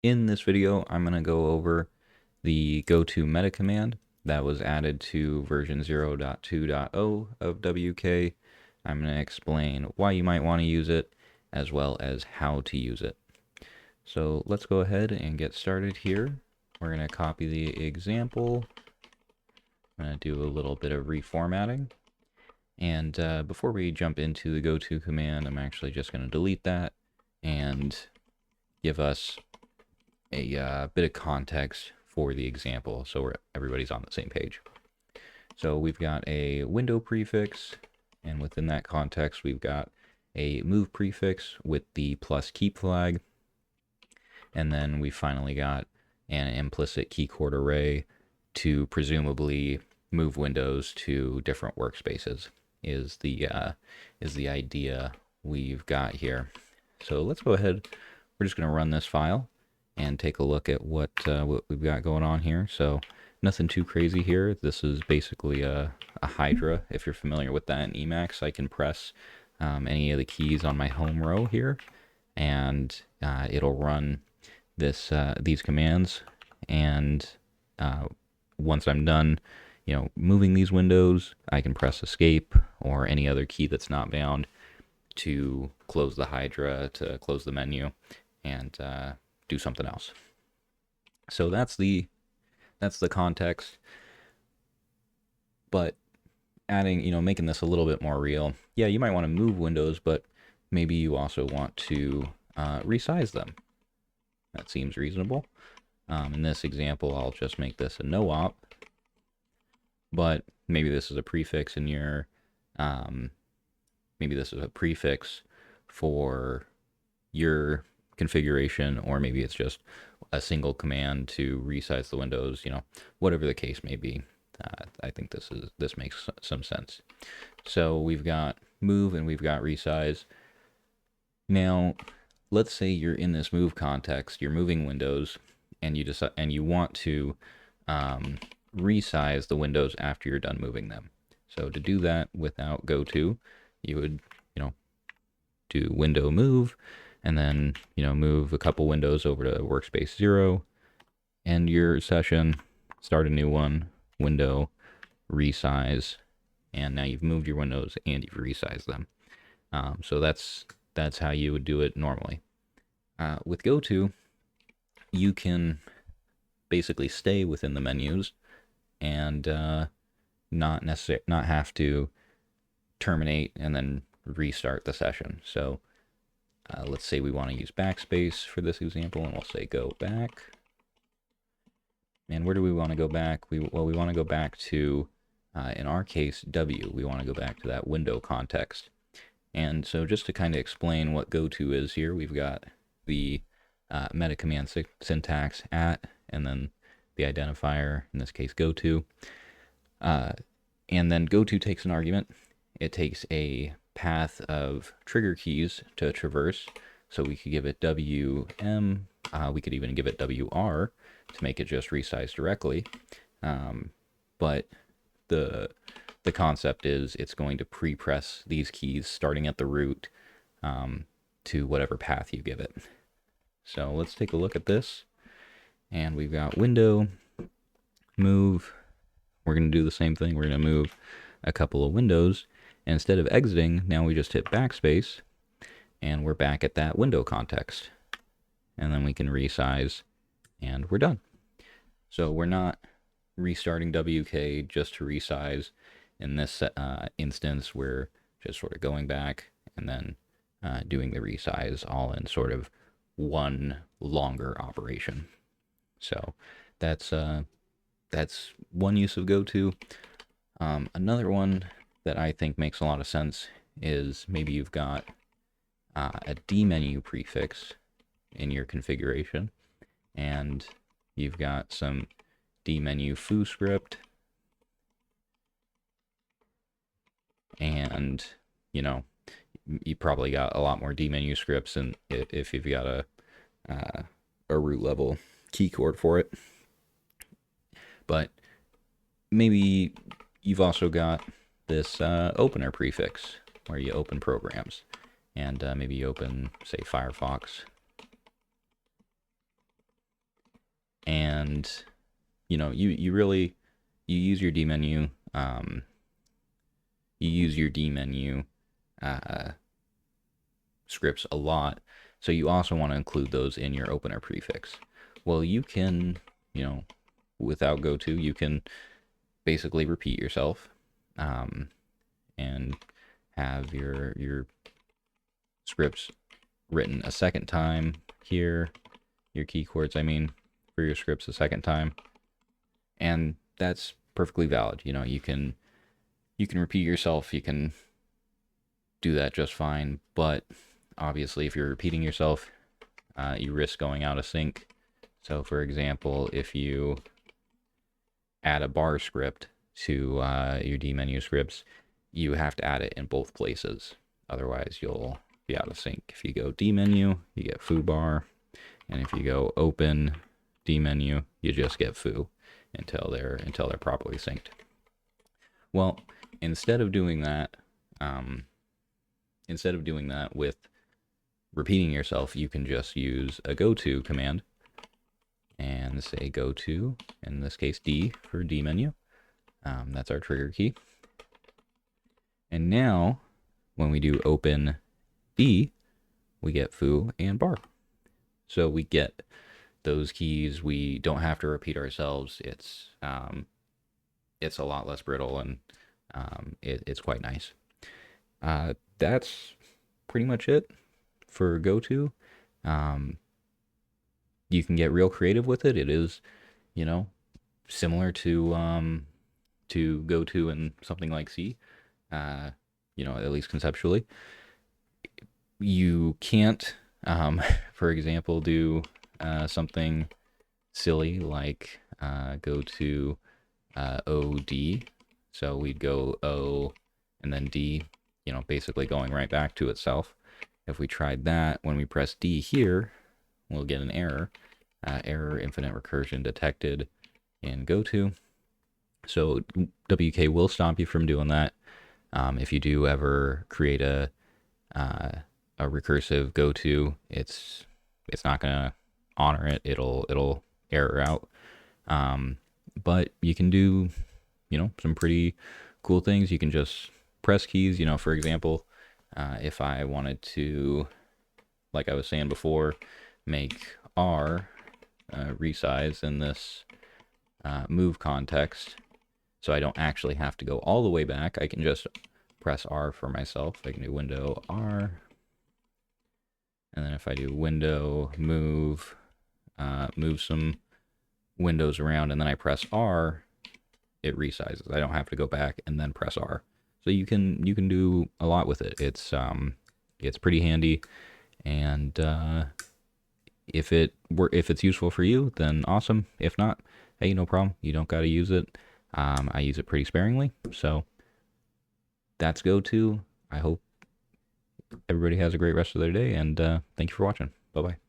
In this video, I'm going to go over the goto meta command that was added to version 0.2.0 of WK. I'm going to explain why you might want to use it, as well as how to use it. So let's go ahead and get started here. We're going to copy the example. I'm going to do a little bit of reformatting. And before we jump into the goto command, I'm actually just going to delete that and give us a bit of context for the example so everybody's on the same page. So we've got a window prefix, and within that context, we've got a move prefix with the plus keep flag, and then we finally got an implicit keychord array to presumably move windows to different workspaces is the idea we've got here. So let's go ahead. We're just going to run this file and take a look at what we've got going on here. So nothing too crazy here. This is basically a Hydra. If you're familiar with that in Emacs, I can press any of the keys on my home row here, and it'll run these commands. And once I'm done, moving these windows, I can press escape or any other key that's not bound to close the Hydra, to close the menu, and do something else. So that's the context. But adding, making this a little bit more real. Yeah, you might want to move windows, but maybe you also want to resize them. That seems reasonable. In this example, I'll just make this a no op. But maybe this is a prefix in your, maybe this is a prefix for your configuration, or maybe it's just a single command to resize the windows, whatever the case may be. I think this makes some sense. So we've got move and we've got resize. Now, let's say you're in this move context, you're moving windows, and you want to resize the windows after you're done moving them. So to do that without goto, you would, do window move, and then, move a couple windows over to workspace 0, end your session, start a new one, window, resize, and now you've moved your windows and you've resized them. So that's how you would do it normally. With goto, you can basically stay within the menus and not have to terminate and then restart the session. So let's say we want to use backspace for this example, and we'll say go back. And where do we want to go back? We want to go back to, in our case, W. We want to go back to that window context. And so just to kind of explain what goto is here, we've got the meta command syntax at, and then the identifier, in this case goto. And then goto takes an argument. It takes a path of trigger keys to traverse. So we could give it WM. We could even give it WR to make it just resize directly. But the concept is it's going to pre-press these keys starting at the root to whatever path you give it. So let's take a look at this. And we've got window, move. We're going to do the same thing. We're going to move a couple of windows. And instead of exiting, now we just hit backspace, and we're back at that window context. And then we can resize, and we're done. So we're not restarting WK just to resize. In this instance, we're just sort of going back and then doing the resize all in sort of one longer operation. So that's one use of goto. Another one that I think makes a lot of sense is maybe you've got a D menu prefix in your configuration, and you've got some D menu foo script, and you probably got a lot more D menu scripts, and if you've got a root level keychord for it. But maybe you've also got this opener prefix where you open programs, and maybe you open, say, Firefox, and you really use your D menu. You use your D menu uh, scripts a lot, so you also want to include those in your opener prefix. Well, you can, without goto, you can basically repeat yourself, and have your scripts written a second time here, your key chords, I mean, for your scripts a second time, and that's perfectly valid. You can repeat yourself, you can do that just fine, but obviously if you're repeating yourself, you risk going out of sync. So for example, if you add a bar script to your D menu scripts, you have to add it in both places. Otherwise, you'll be out of sync. If you go D menu, you get foo bar, and if you go open D menu, you just get foo until they're properly synced. Well, instead of doing that with repeating yourself, you can just use a goto command and say goto, in this case D for D menu. That's our trigger key. And now when we do open D, we get foo and bar. So we get those keys. We don't have to repeat ourselves. It's a lot less brittle, and it's quite nice. That's pretty much it for goto. You can get real creative with it. It is, similar to goto and something like C. At least conceptually. You can't, for example, do something silly like go to OD. So we'd go O and then D, basically going right back to itself. If we tried that, when we press D here, we'll get an error. Error infinite recursion detected in goto. So WK will stop you from doing that. If you do ever create a recursive goto, it's not gonna honor it. It'll error out. But you can do, some pretty cool things. You can just press keys. For example, if I wanted to, like I was saying before, make R resize in this move context, so I don't actually have to go all the way back. I can just press R for myself. I can do window R, and then if I do window move, move some windows around, and then I press R, it resizes. I don't have to go back and then press R. So you can do a lot with it. It's pretty handy, and if it's useful for you, then awesome. If not, hey, no problem. You don't got to use it. I use it pretty sparingly. So that's goto. I hope everybody has a great rest of their day, and thank you for watching. Bye bye.